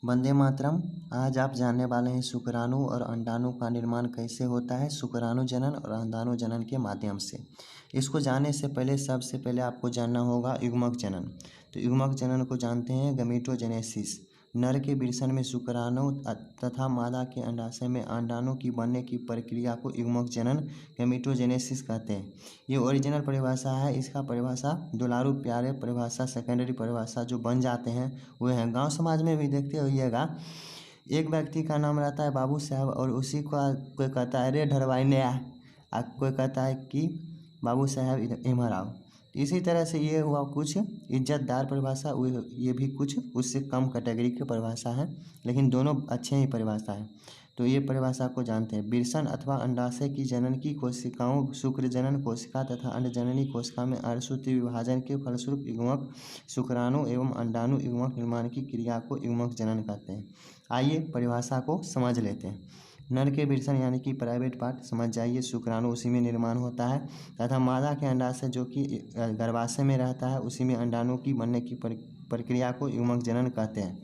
वंदे मातरम। आज आप जानने वाले हैं शुक्राणु और अंडाणु का निर्माण कैसे होता है, शुक्राणु जनन और अंडाणु जनन के माध्यम से। इसको जानने से पहले सबसे पहले आपको जानना होगा युग्मक जनन। तो युग्मक जनन को जानते हैं गमीटोजेनेसिस। नर के वृषण में शुक्राणु तथा मादा के अंडाशय में अंडाणु की बनने की प्रक्रिया को युग्मक जनन गमीटोजेनेसिस कहते हैं। ये ओरिजिनल परिभाषा है। इसका परिभाषा दुलारू प्यारे परिभाषा सेकेंडरी परिभाषा जो बन जाते हैं वो हैं। गांव समाज में भी देखते होइएगा, एक व्यक्ति का नाम रहता है बाबू साहब और उसी को कोई कहता है रे ढरवाई ने आ, कोई कहता है कि बाबू साहब इमर आओ। इसी तरह से ये हुआ कुछ इज्जतदार परिभाषा, ये भी कुछ उससे कम कैटेगरी की परिभाषा है, लेकिन दोनों अच्छे ही परिभाषा है। तो ये परिभाषा को जानते हैं। वृषण अथवा अंडाशय की जनन की कोशिकाओं शुक्र जनन कोशिका तथा अंडजननी कोशिका में अर्धसूत्री विभाजन के फलस्वरूप युग्मक शुक्राणु एवं अंडाणु युग्मक निर्माण की क्रिया को युग्मक जनन कहते हैं। आइए परिभाषा को समझ लेते हैं। नर के वृषण यानी कि प्राइवेट पार्ट समझ जाइए, शुक्राणु उसी में निर्माण होता है तथा मादा के अंडाशय जो कि गर्भाशय में रहता है उसी में अंडाणु की बनने की प्रक्रिया को युग्मक जनन कहते हैं।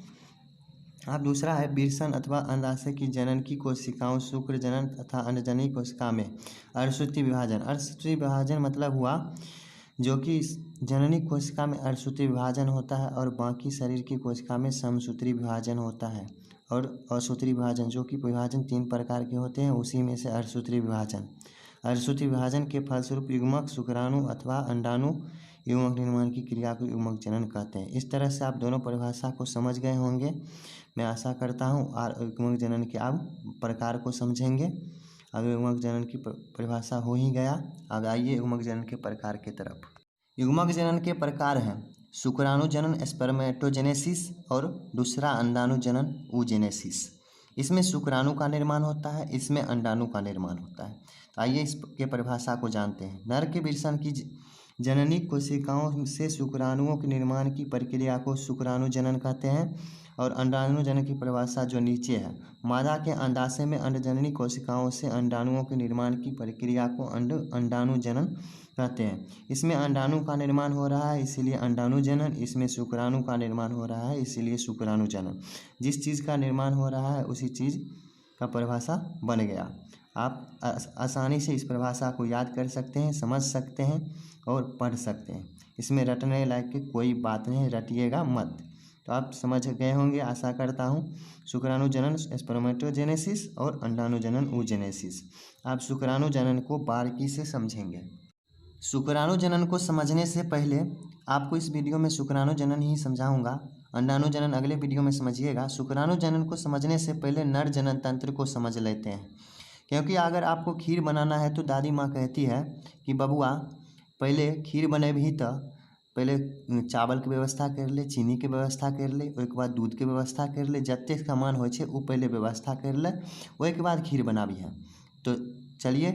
अब दूसरा है वृषण अथवा अंडाशय की जनन की कोशिकाओं शुक्र जनन तथा अंडजननी कोशिका में अर्धसूत्री विभाजन। अर्धसूत्री विभाजन मतलब हुआ जो कि जननी कोशिका में अर्धसूत्री विभाजन होता है और बाकी शरीर की कोशिका में समसूत्री विभाजन होता है। और असूत्री विभाजन जो कि विभाजन 3 प्रकार के होते हैं, उसी में से अर्धसूत्री विभाजन। अर्धसूत्री विभाजन के फलस्वरूप युग्मक शुक्राणु अथवा अंडाणु युग्मक निर्माण की क्रिया को युग्मक जनन कहते हैं। इस तरह से आप दोनों परिभाषा को समझ गए होंगे, मैं आशा करता हूँ। और युग्मक जनन के आप प्रकार को समझेंगे। अब युग्मक जनन की परिभाषा हो ही गया। अब आइए युग्मक जनन के प्रकार की तरफ। युग्मक जनन के प्रकार हैं शुक्राणु जनन स्पर्मेटोजेनेसिस और दूसरा अंडाणु जनन oogenesis। इसमें शुक्राणु का निर्माण होता है, इसमें अंडाणु का निर्माण होता है। तो आइए इसके परिभाषा को जानते हैं। नर के वृषण की जननी कोशिकाओं से शुक्राणुओं के निर्माण की प्रक्रिया को शुक्राणु जनन कहते हैं। और अंडाणु जनन की परिभाषा जो नीचे है, मादा के अंडाशय में अंडजननी कोशिकाओं से अंडाणुओं के निर्माण की प्रक्रिया को अंडाणु जनन कहते हैं। इसमें अंडाणु का निर्माण हो रहा है इसीलिए अंडाणु जनन, इसमें शुक्राणु का निर्माण हो रहा है इसीलिए शुक्राणु जनन। जिस चीज़ का निर्माण हो रहा है उसी चीज़ का परिभाषा बन गया। आप आसानी से इस परिभाषा को याद कर सकते हैं, समझ सकते हैं और पढ़ सकते हैं। इसमें रटने लायक की कोई बात नहीं, रटिएगा मत। तो आप समझ गए होंगे आशा करता हूँ। शुक्राणु जनन स्पर्मेटोजेनेसिस और अंडाणु जनन oogenesis। आप शुक्राणु जनन को बारीकी से समझेंगे। शुक्राणु जनन को समझने से पहले आपको इस वीडियो में शुक्राणु जनन ही समझाऊंगा, अंडाणु जनन अगले वीडियो में समझिएगा। शुक्राणु जनन को समझने से पहले नर जनन तंत्र को समझ लेते हैं, क्योंकि अगर आपको खीर बनाना है तो दादी माँ कहती है कि बबुआ पहले खीर बने भी तो पहले चावल के व्यवस्था कर ले, चीनी के व्यवस्था कर ले, ओहिके बाद दूध के व्यवस्था कर ले, जत्ते सामान होइ छै वो पहले व्यवस्था कर ले, ओहिके बाद खीर बनाबी है। तो चलिए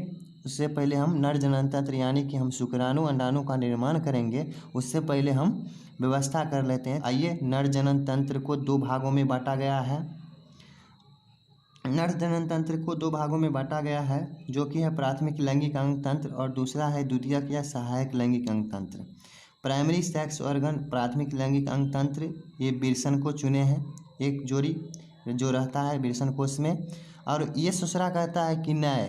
उससे पहले हम नर जनन तंत्र यानी कि हम शुक्राणु अंडाणु का निर्माण करेंगे, उससे पहले हम व्यवस्था कर लेते हैं। आइए, नर जनन तंत्र को 2 भागों में बांटा गया है। नर जनन तंत्र को 2 भागों में बांटा गया है, जो कि है प्राथमिक लैंगिक अंग तंत्र और दूसरा है द्वितीयक या सहायक लैंगिक अंग तंत्र। प्राइमरी सेक्स ऑर्गन प्राथमिक लैंगिक अंग तंत्र ये वृषण को चुने हैं, एक जोड़ी जो रहता है वृषण कोश में, और ये दूसरा कहता है कि नहीं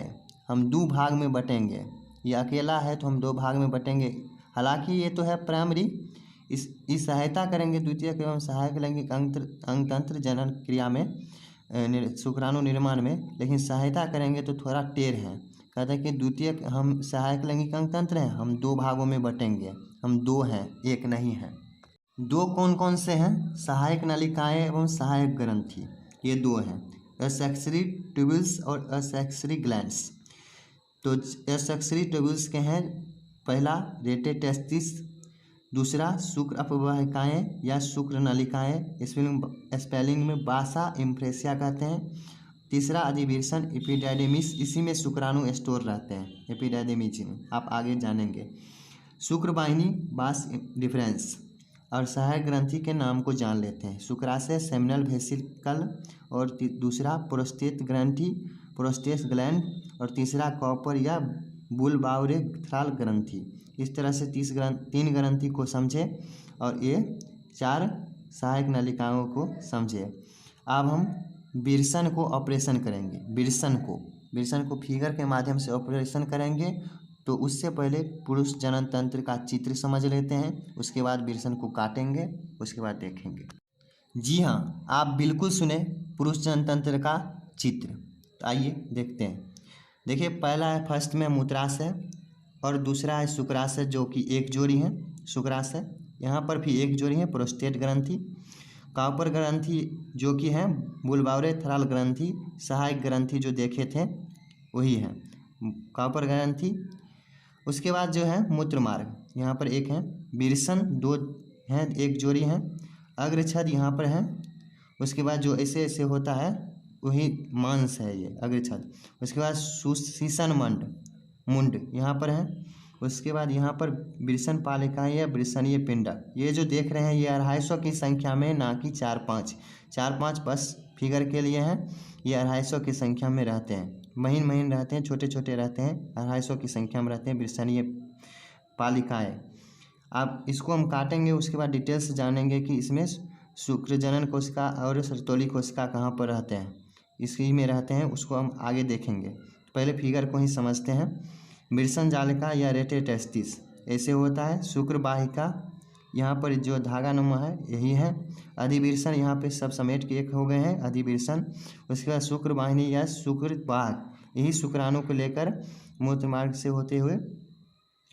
हम 2 भाग में बटेंगे, ये अकेला है तो हम 2 भाग में बटेंगे। हालांकि ये तो है प्राइमरी, इस सहायता करेंगे द्वितीयक एवं सहायक लैंगिक अंग तंत्र जनन क्रिया में शुक्राणु निर्माण में, लेकिन सहायता करेंगे तो थोड़ा टेढ़ है। कहते हैं कि द्वितीयक हम सहायक लैंगिक अंग तंत्र हैं, हम 2 भागों में बटेंगे, हम 2 हैं, एक नहीं है। 2 कौन कौन से हैं? सहायक नलिकाएं एवं सहायक ग्रंथि, ये 2 हैं, एसेक्सरी ट्यूब्यूल्स और एसेक्सरी ग्लैंड्स। तो एसेक्सरी ट्यूब्यूल्स के हैं, पहला रेटेटेस्टिस, दूसरा शुक्र अपवाहिकाएँ या शुक्र नलिकाएँ, स्पेलिंग में बासा इम्फ्रेसिया कहते हैं। तीसरा अधिवेशन एपिडाइडेमिस, इसी में शुक्राणु स्टोर रहते हैं, एपिडाइडेमिज्म आप आगे जानेंगे। शुक्रवाहिनी बास डिफरेंस और सहायक ग्रंथि के नाम को जान लेते हैं। शुक्राशय सेमिनल वेसिकल और दूसरा प्रोस्टेट ग्रंथि प्रोस्टेट ग्लैंड और तीसरा कॉपर या बुलबाउरेथ्रल ग्रंथि। इस तरह से 3 ग्रंथि को समझे और ये 4 सहायक नलिकाओं को समझे। अब हम विल्सन को ऑपरेशन करेंगे। विल्सन को फिगर के माध्यम से ऑपरेशन करेंगे। तो उससे पहले पुरुष जनन तंत्र का चित्र समझ लेते हैं, उसके बाद विल्सन को काटेंगे, उसके बाद देखेंगे। जी हाँ, आप बिल्कुल सुने, पुरुष जनन तंत्र का चित्र। तो आइए देखते हैं। देखिए, पहला है, फर्स्ट में मूत्राशय और दूसरा है शुक्राशय, जो कि एक जोड़ी है शुक्राशय। यहाँ पर भी एक जोड़ी है प्रोस्टेट ग्रंथि। कॉपर ग्रंथि जो कि है बुलबाउरेथ्रल ग्रंथि, सहायक ग्रंथि जो देखे थे वही है कॉपर ग्रंथि। उसके बाद जो है मूत्रमार्ग, यहाँ पर एक है। विल्सन दो हैं, एक जोड़ी है। अग्रछद यहाँ पर है। उसके बाद जो ऐसे ऐसे होता है वही मांस है ये अग्रछद। उसके बाद शीशन मुंड यहाँ पर है। उसके बाद यहाँ पर विल्सन पालिकाएँ या विल्सनीय पिंडक, ये जो देख रहे हैं ये 250 की संख्या में, ना कि 4-5 बस फिगर के लिए हैं। ये 250 की संख्या में रहते हैं, महीन रहते हैं, छोटे छोटे रहते हैं, 250 की संख्या में रहते हैं विल्सनीय पालिकाएँ। अब इसको हम काटेंगे, उसके बाद डिटेल्स जानेंगे कि इसमें शुक्रजनन कोशिका और सर्तोली कोशिका कहाँ पर रहते हैं। इसी में रहते हैं, उसको हम आगे देखेंगे। पहले फिगर को ही समझते हैं। विल्सन जालिका या रेटेटेस्टिस ऐसे होता है। शुक्र वाहिका यहाँ पर जो धागा नुमा है यही है। अधिविल्सन यहाँ पे सब समेट के एक हो गए हैं, अधिविल्सन। उसके बाद शुक्र वाहिनी या शुक्र वाहक, यही शुक्राणु को लेकर मूत्रमार्ग से होते हुए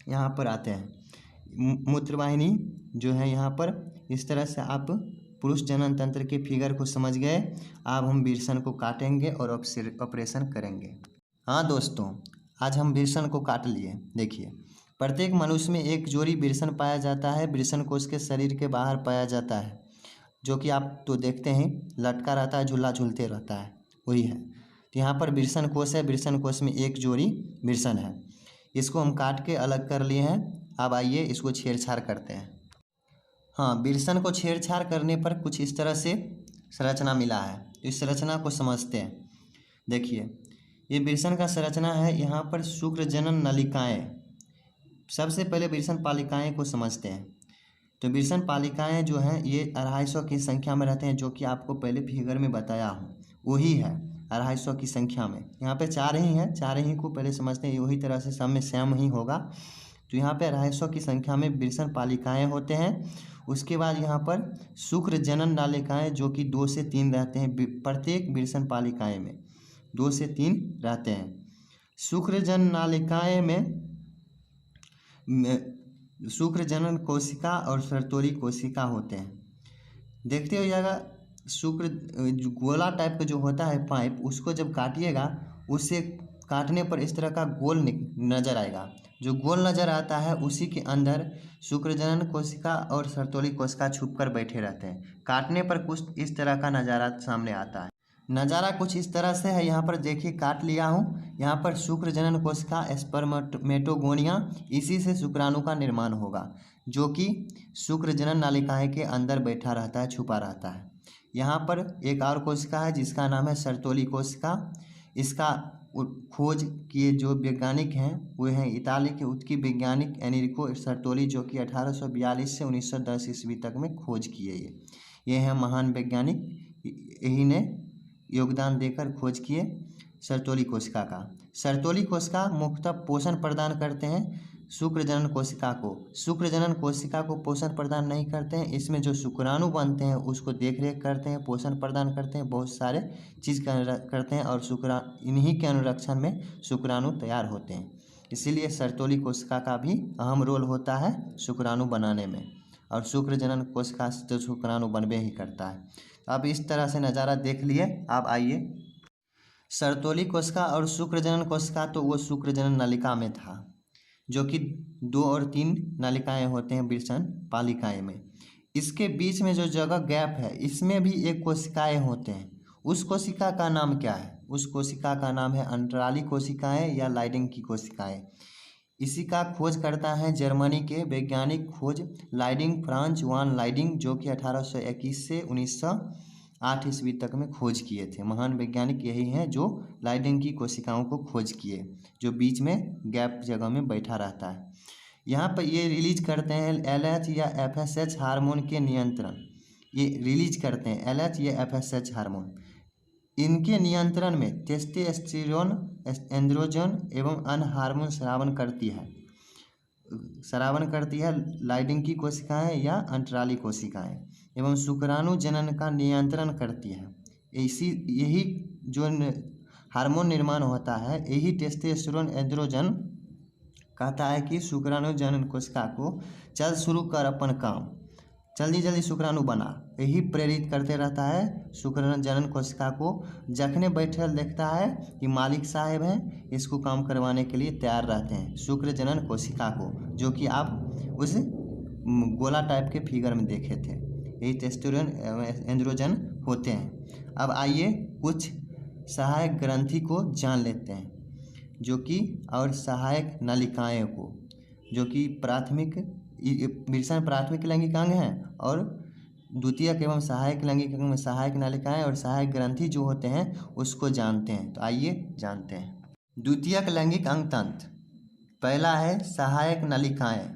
यहाँ पर आते हैं। मूत्रवाहिनी जो है यहाँ पर, इस तरह से आप पुरुष जनन तंत्र के फिगर को समझ गए। अब हम विल्सन को काटेंगे और ऑपरेशन करेंगे। हाँ दोस्तों, आज हम विल्सन को काट लिए। देखिए, प्रत्येक मनुष्य में एक जोड़ी विल्सन पाया जाता है। विल्सन कोश के शरीर के बाहर पाया जाता है, जो कि आप तो देखते हैं लटका रहता है, झूला झूलते रहता है, वही है। तो यहाँ पर विल्सन कोश है, विल्सन कोश में एक जोड़ी विल्सन है। इसको हम काट के अलग कर लिए हैं। अब आइए इसको छेड़छाड़ करते हैं। हाँ, विल्सन को छेड़छाड़ करने पर कुछ इस तरह से संरचना मिला है। इस संरचना को समझते हैं। देखिए, ये विल्सन का संरचना है। यहाँ पर शुक्र जनन नलिकाएँ, सबसे पहले विल्सन पालिकाएँ को समझते हैं। तो विल्सन पालिकाएँ जो हैं ये 250 की संख्या में रहते हैं, जो कि आपको पहले फिगर में बताया हूँ, वही है 250 की संख्या में। यहाँ पे 4 ही हैं, 4 ही को पहले समझते हैं, वही तरह से सब में सेम ही होगा। तो यहाँ पे 250 की संख्या में विल्सन पालिकाएँ होते हैं। उसके बाद यहाँ पर शुक्र जनन नालिकाएँ जो कि 2 से 3 रहते हैं, प्रत्येक विल्सन पालिकाएँ में 2 से 3 रहते हैं। शुक्र जनन नालिकाएँ में शुक्र जनन कोशिका और सर्तोली कोशिका होते हैं। देखते हो जाएगा, शुक्र गोला टाइप का जो होता है पाइप, उसको जब काटिएगा, उससे काटने पर इस तरह का गोल नज़र आएगा। जो गोल नज़र आता है उसी के अंदर शुक्रजनन कोशिका और सर्तोली कोशिका छुपकर बैठे रहते हैं। काटने पर कुछ इस तरह का नज़ारा सामने आता है। नज़ारा कुछ इस तरह से है। यहाँ पर देखिए, काट लिया हूँ। यहाँ पर शुक्रजनन कोशिका स्पर्मेटोगोनिया, इसी से शुक्राणु का निर्माण होगा, जो कि शुक्रजनन नालिकाएँ के अंदर बैठा रहता है, छुपा रहता है। यहाँ पर एक और कोशिका है जिसका नाम है सर्तोली कोशिका। इसका खोज किए जो वैज्ञानिक हैं वो हैं इताली के उत्की वैज्ञानिक एनरिको सर्तोली, जो कि 1842 से 1910 ईस्वी तक में खोज किए। ये हैं महान वैज्ञानिक, यही ने योगदान देकर खोज किए सर्तोली कोशिका का। सर्तोली कोशिका मुख्यतः पोषण प्रदान करते हैं शुक्रजनन कोशिका को। शुक्रजनन कोशिका को पोषण प्रदान नहीं करते हैं। इसमें जो शुक्राणु बनते हैं उसको देख रेख करते हैं, पोषण प्रदान करते हैं, बहुत सारे चीज़ करते हैं, और इन्हीं के अनुरक्षण में शुक्राणु तैयार होते हैं। इसीलिए सर्तोली कोशिका का भी अहम रोल होता है शुक्राणु बनाने में, और शुक्रजनन कोशिका से तो शुक्राणु बनबे ही करता है। अब इस तरह से नज़ारा देख लिए। अब आइए, सर्तोली कोशिका और शुक्रजनन कोशिका, तो वो शुक्रजनन नलिका में था, जो कि 2 और 3 नलिकाएँ होते हैं विल्सन पालिकाएँ में। इसके बीच में जो जगह गैप है, इसमें भी एक कोशिकाएँ होते हैं। उस कोशिका का नाम क्या है? उस कोशिका का नाम है अंतराली कोशिकाएँ या लाइडिंग की कोशिकाएँ। इसी का खोज करता है जर्मनी के वैज्ञानिक खोज लाइडिंग, फ्रांच वान लाइडिंग, जो कि 1821 से 1908 ईस्वी तक में खोज किए थे। महान वैज्ञानिक यही हैं जो लाइडिंग की कोशिकाओं को खोज किए, जो बीच में गैप जगह में बैठा रहता है। यहाँ पर ये रिलीज करते हैं LH या FSH हार्मोन के नियंत्रण। ये रिलीज करते हैं, LH ये FSH हार्मोन। इनके नियंत्रण में टेस्टोस्टेरोन, एंड्रोजन एवं अन्य हार्मोन स्रावन करती है लाइडिंग की कोशिकाएं या अंतराली कोशिकाएं, एवं शुक्राणु जनन का नियंत्रण करती है। यही जो हार्मोन निर्माण होता है, यही टेस्टोस्टेरोन एंड्रोजन कहता है कि शुक्राणु जनन कोशिका को चल शुरू कर अपन काम, जल्दी जल्दी शुक्राणु बना। यही प्रेरित करते रहता है शुक्राणु जनन कोशिका को। जखने बैठल देखता है कि मालिक साहब हैं, इसको काम करवाने के लिए तैयार रहते हैं शुक्र जनन कोशिका को, जो कि आप उस गोला टाइप के फिगर में देखे थे। यही टेस्टोस्टेरोन एंड्रोजन होते हैं। अब आइए कुछ सहायक ग्रंथि को जान लेते हैं, जो कि और सहायक नलिकाएं को, जो कि विरसन प्राथमिक लैंगिक अंग हैं और द्वितीयक एवं सहायक लैंगिक अंग में सहायक नलिकाएं और सहायक ग्रंथि जो होते हैं उसको जानते हैं। तो आइए जानते हैं। द्वितीयक लैंगिक अंग तंत्र, पहला है सहायक नलिकाएं।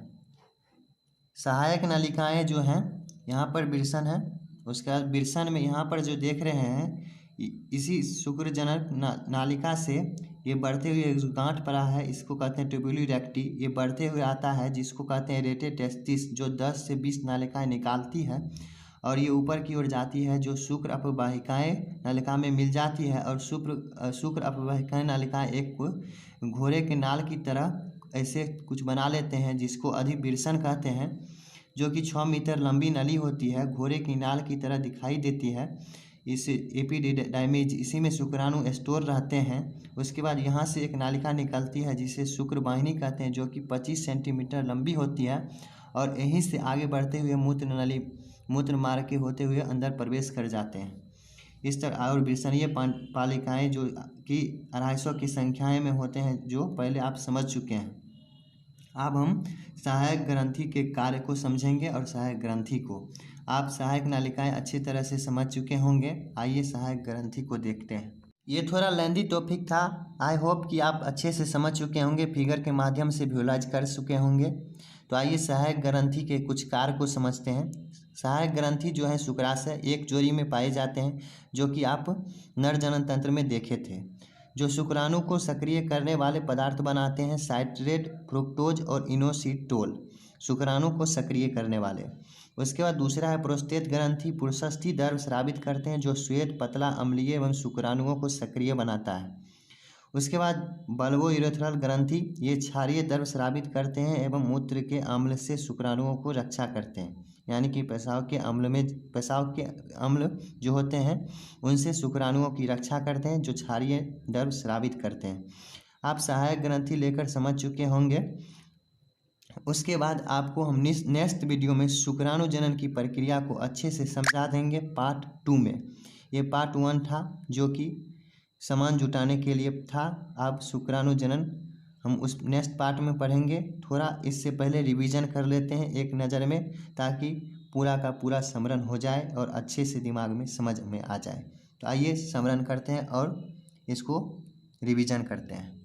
सहायक नलिकाएं जो हैं, यहाँ पर विरसन है, उसके बाद विरसन में यहाँ पर जो देख रहे हैं, इसी शुक्रजनक नालिका से ये बढ़ते हुए जो गांठ पड़ा है, इसको कहते हैं ट्यूबुली रेक्टी। ये बढ़ते हुए आता है, जिसको कहते हैं रेटे टेस्टिस, जो 10 से 20 नालिकाएं निकालती है और ये ऊपर की ओर जाती है, जो शुक्र अपवाहिकाएँ नलिका में मिल जाती है। और शुक्र अपवाहिकाएँ नलिकाएँ एक घोड़े के नाल की तरह ऐसे कुछ बना लेते हैं, जिसको अधिविरसन कहते हैं, जो कि 6 मीटर लंबी नली होती है, घोड़े की नाल की तरह दिखाई देती है। इस एपिडाइमिस, इसी में शुक्राणु स्टोर रहते हैं। उसके बाद यहाँ से एक नालिका निकलती है, जिसे शुक्र वाहिनी कहते हैं, जो कि 25 सेंटीमीटर लंबी होती है और यहीं से आगे बढ़ते हुए मूत्र मार्ग के होते हुए अंदर प्रवेश कर जाते हैं। इस तरह और विरसनीय पालिकाएँ जो कि 250 की संख्याएँ में होते हैं, जो पहले आप समझ चुके हैं। अब हम सहायक ग्रंथि के कार्य को समझेंगे और सहायक ग्रंथि को। आप सहायक नलिकाएं अच्छी तरह से समझ चुके होंगे। आइए सहायक ग्रंथि को देखते हैं। ये थोड़ा लेंदी टॉपिक था, आई होप कि आप अच्छे से समझ चुके होंगे, फिगर के माध्यम से विजुअलाइज कर चुके होंगे। तो आइए सहायक ग्रंथि के कुछ कार्य को समझते हैं। सहायक ग्रंथि जो है शुक्राशय एक जोड़ी में पाए जाते हैं, जो कि आप नर जनन तंत्र में देखे थे, जो शुक्राणु को सक्रिय करने वाले पदार्थ बनाते हैं, साइट्रेट, फ्रुक्टोज और इनोसिटोल, शुक्राणु को सक्रिय करने वाले। उसके बाद दूसरा है प्रोस्टेट ग्रंथि, पुरुषस्थी द्रव्य स्रावित करते हैं, जो श्वेत, पतला, अम्लीय एवं शुक्राणुओं को सक्रिय बनाता है। उसके बाद बल्बो यूरेथ्रल ग्रंथि, ये क्षारीय द्रव्य स्रावित करते हैं एवं मूत्र के अम्ल से शुक्राणुओं को रक्षा करते हैं, यानी कि पेशाब के अम्ल जो होते हैं उनसे शुक्राणुओं की रक्षा करते हैं, जो क्षारीय द्रव्य स्रावित करते हैं। आप सहायक ग्रंथि लेकर समझ चुके होंगे। उसके बाद आपको हम नेक्स्ट वीडियो में शुक्राणु जनन की प्रक्रिया को अच्छे से समझा देंगे पार्ट 2 में। ये पार्ट 1 था, जो कि सामान जुटाने के लिए था। अब शुक्राणु जनन हम उस नेक्स्ट पार्ट में पढ़ेंगे। थोड़ा इससे पहले रिवीजन कर लेते हैं एक नज़र में, ताकि पूरा का पूरा स्मरण हो जाए और अच्छे से दिमाग में समझ में आ जाए। तो आइए स्मरण करते हैं और इसको रिवीजन करते हैं।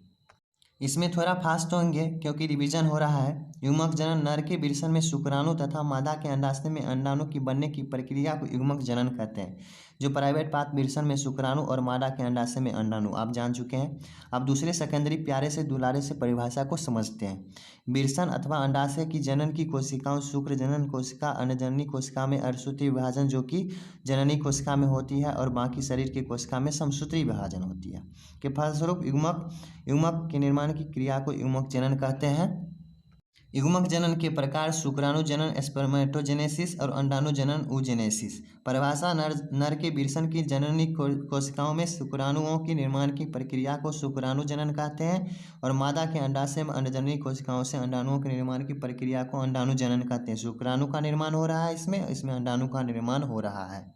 इसमें थोड़ा फास्ट होंगे क्योंकि रिवीजन हो रहा है। युग्मक जनन, नर के विरसन में शुक्राणु तथा मादा के अंडाशय में अंडाणु की बनने की प्रक्रिया को युग्मक जनन कहते हैं। जो प्राइवेट पार्ट विरसन में शुक्राणु और मादा के अंडाशय में अंडाणु, आप जान चुके हैं। अब दूसरे सेकेंडरी प्यारे से दुलारे से परिभाषा को समझते हैं। विरसन अथवा अंडाशय की जनन की कोशिकाओं शुक्र जनन कोशिका, अन्नजननी कोशिका में अर्धसूत्री विभाजन जो कि जननी कोशिका में होती है और बाकी शरीर की कोशिका में समसूत्री विभाजन होती है, के फलस्वरूप युग्मक के निर्माण की क्रिया को युग्मक जनन कहते हैं। युग्मक जनन के प्रकार शुक्राणु जनन स्पर्मेटोजेनेसिस और अंडाणु जनन oogenesis। परिभाषा, नर के विरसन की जननी कोशिकाओं में शुक्राणुओं के निर्माण की प्रक्रिया को शुक्राणु जनन कहते हैं और मादा के अंडाशय में अन्नजननी कोशिकाओं से अंडाणुओं के निर्माण की प्रक्रिया को अंडाणु जनन कहते हैं। शुक्राणु का निर्माण हो रहा है, इसमें अंडाणु का निर्माण हो रहा है।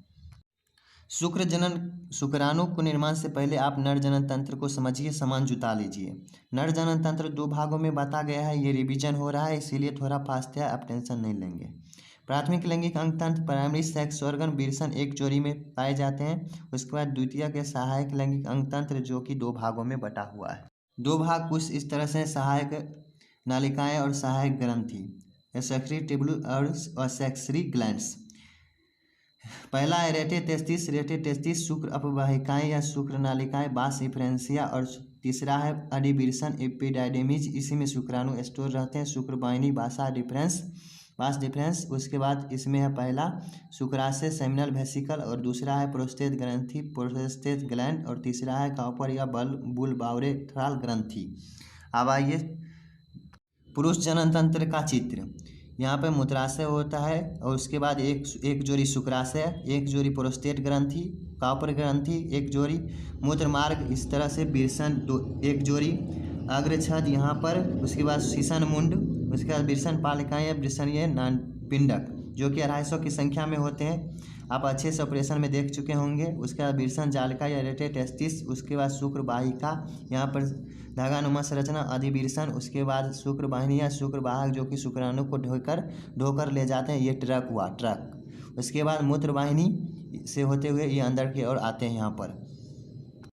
शुक्र जनन, शुक्राणु को निर्माण से पहले आप नर जनन तंत्र को समझिए, सामान जुटा लीजिए। नर जनन तंत्र 2 भागों में बांटा गया है, ये रिवीजन हो रहा है, इसीलिए थोड़ा फास्ट है, आप टेंशन नहीं लेंगे। प्राथमिक लैंगिक अंग तंत्र, प्राइमरी सेक्स ऑर्गन, विरसन एक जोड़ी में पाए जाते हैं। उसके बाद द्वितीय के सहायक लैंगिक अंग तंत्र, जो कि 2 भागों में बटा हुआ है। 2 भाग कुछ इस तरह से, सहायक नालिकाएं और सहायक ग्रंथि, सेक्रेटरी ट्यूबुल और सेक्रेटरी ग्लैंड्स। पहला है रेटे टेस्टिस शुक्र अपवाहिकाएं या शुक्र नालिकाएं बास इफ्रेंसिया, और तीसरा है अडिबिरसन एपिडाइडेमिज, इसी में शुक्राणु स्टोर रहते हैं, शुक्र वाहिनी बास डिफरेंस। उसके बाद इसमें है पहला शुक्राशय सेमिनल वेसिकल, और दूसरा है प्रोस्टेट ग्रंथि प्रोस्टेट ग्लैंड, और तीसरा है कॉपर या बुलबाउरेथ्रल ग्रंथि। अब आइए पुरुष जनन तंत्र का चित्र। यहाँ पे मूत्राशय होता है, और उसके बाद एक जोड़ी शुक्राशय, एक जोड़ी प्रोस्टेट ग्रंथि, कॉपर ग्रंथि, एक जोड़ी मूत्र मार्ग, इस तरह से बिरसन एक जोड़ी अग्रछद यहाँ पर, उसके बाद शीशन मुंड, उसके बाद बिरसन पालिकाएँ या बिरसनीय पिंडक जो कि 250 की संख्या में होते हैं, आप अच्छे से ऑपरेशन में देख चुके होंगे। उसके बाद बिरसन जालिका या रेटे टेस्टिस, उसके बाद शुक्र वाहिका, यहाँ पर धागानुमा संरचना अधिबिरसन, उसके बाद शुक्र वाहिनी या शुक्र वाहक जो कि शुक्राणु को ढोकर ले जाते हैं, ये ट्रक हुआ ट्रक। उसके बाद मूत्र वाहिनी से होते हुए ये अंदर की ओर आते हैं। यहाँ पर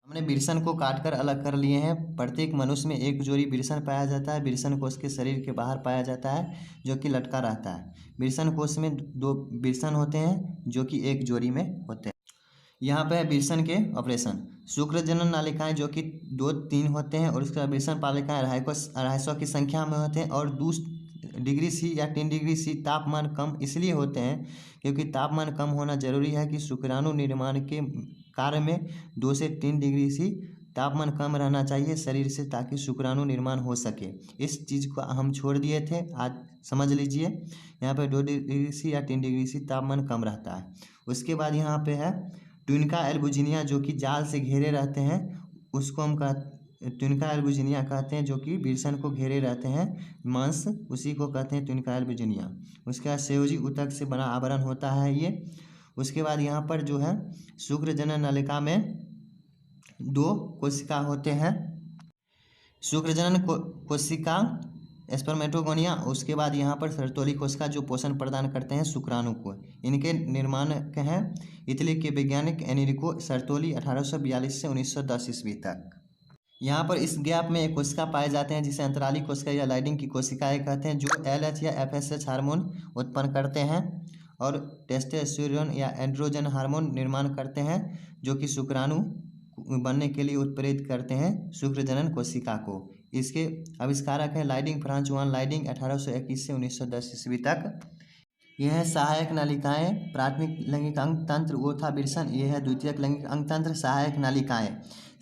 हमने बिरसन को काटकर अलग कर लिए हैं। प्रत्येक मनुष्य में एक जोड़ी बिरसन पाया जाता है। बिरसन कोष के शरीर के बाहर पाया जाता है जो कि लटका रहता है। बिरसन कोष में 2 बिरसन होते हैं जो कि एक जोड़ी में होते हैं। यहाँ पे है बिरसन के ऑपरेशन। शुक्र जनन नालिकाएं जो कि 2-3 होते हैं, और उसके बाद बिरसन पालिकाएं 250 की संख्या में होते हैं, और 2 डिग्री सी या 3 डिग्री सी तापमान कम इसलिए होते हैं क्योंकि तापमान कम होना जरूरी है कि शुक्राणु निर्माण के कार्य में 2 से 3 डिग्री सी तापमान कम रहना चाहिए शरीर से, ताकि शुक्राणु निर्माण हो सके। इस चीज़ को हम छोड़ दिए थे, आज समझ लीजिए। यहाँ पे 2 डिग्री सी या 3 डिग्री सी तापमान कम रहता है। उसके बाद यहाँ पे है ट्विनका एल्बुजिनिया जो कि जाल से घेरे रहते हैं, उसको हम ट्विनका एल्बुजिनिया कहते हैं, जो कि बिरसन को घेरे रहते हैं मांस, उसी को कहते हैं ट्विनका एल्बुजिनिया। उसके बाद संयोजी ऊतक से बना आवरण होता है ये। उसके बाद यहाँ पर जो है शुक्र जनन नलिका में 2 कोशिका होते हैं, शुक्र जनन कोशिका स्पर्मेटोगोनिया। उसके बाद यहाँ पर सर्तोली कोशिका जो पोषण प्रदान करते हैं शुक्राणु को। इनके निर्माणक हैं इटली के वैज्ञानिक एनरिको सर्तोली 1842 से 1910 ईस्वी तक। यहाँ पर इस गैप में एक कोशिका पाए जाते हैं जिसे अंतराली कोशिका या लाइडिंग की कोशिकाएं कहते हैं, जो LH या FSH हार्मोन उत्पन्न करते हैं और टेस्टोस्टेरोन या एंड्रोजन हार्मोन निर्माण करते हैं, जो कि शुक्राणु बनने के लिए उत्प्रेरित करते हैं शुक्र जनन कोशिका को। इसके आविष्कारक हैं लाइडिंग, फ्रांच जुआन लाइडिंग 1821 से 1910 ईस्वी तक। यह है सहायक नालिकाएं। प्राथमिक लैंगिक अंग तंत्र वो था बिरसन, यह है द्वितीयक लैंगिक अंग तंत्र सहायक नालिकाएं।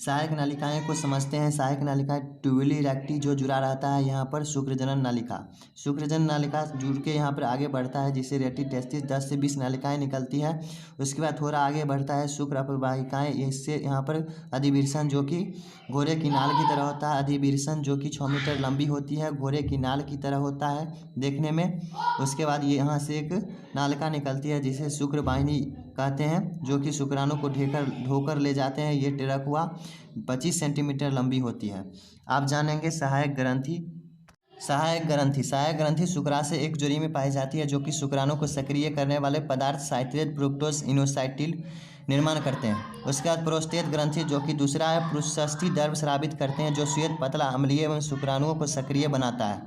सहायक नालिकाएं को समझते हैं। सहायक नालिकाएं ट्यूबुली रेक्टी जो जुड़ा रहता है यहाँ पर शुक्र जनन नालिका। शुक्र जनन नालिका जुड़ के यहाँ पर आगे बढ़ता है, जिससे रेटी टेस्टिस 10 से 20 नालिकाएं निकलती है। उसके बाद थोड़ा आगे बढ़ता है शुक्र अपवाहिकाएं, इससे यहाँ पर अधिबिरसन जो कि घोड़े की नाल की तरह होता है। अधिबिरसन जो कि 6 मीटर लंबी होती है, घोड़े की नाल की तरह होता है देखने में। उसके बाद ये यहाँ से एक नालिका निकलती है जिसे शुक्र वाहिनी कहते हैं, जो कि शुक्राणु को ढोकर ले जाते हैं। ये टेरक हुआ 25 सेंटीमीटर लंबी होती है। आप जानेंगे सहायक ग्रंथि। सहायक ग्रंथि शुक्राशय एक जोड़ी में पाई जाती है, जो कि शुक्राणु को सक्रिय करने वाले पदार्थ साइट्रेट फ्रुक्टोज इनोसाइटिल निर्माण करते हैं। उसके बाद प्रोस्टेट ग्रंथि जो कि दूसरा है पृष्ठी द्रव स्रावित करते हैं, जो श्वेत पतला अम्लीय एवं शुक्राणुओं को सक्रिय बनाता है।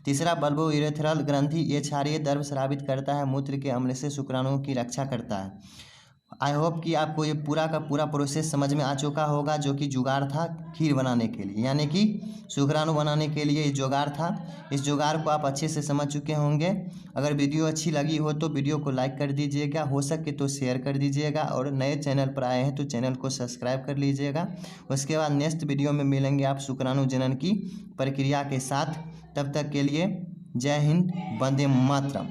तीसरा बल्बोइरेथ्रल ग्रंथि, ये क्षारीय द्रव स्रावित करता है, मूत्र के अम्ल से शुक्राणुओं की रक्षा करता है। आई होप कि आपको ये पूरा का पूरा प्रोसेस समझ में आ चुका होगा, जो कि जुगाड़ था खीर बनाने के लिए, यानी कि शुक्राणु बनाने के लिए जुगाड़ था। इस जुगाड़ को आप अच्छे से समझ चुके होंगे। अगर वीडियो अच्छी लगी हो तो वीडियो को लाइक कर दीजिएगा, हो सके तो शेयर कर दीजिएगा, और नए चैनल पर आए हैं तो चैनल को सब्सक्राइब कर लीजिएगा। उसके बाद नेक्स्ट वीडियो में मिलेंगे आप शुक्राणु जनन की प्रक्रिया के साथ। तब तक के लिए जय हिंद, वंदे मातरम।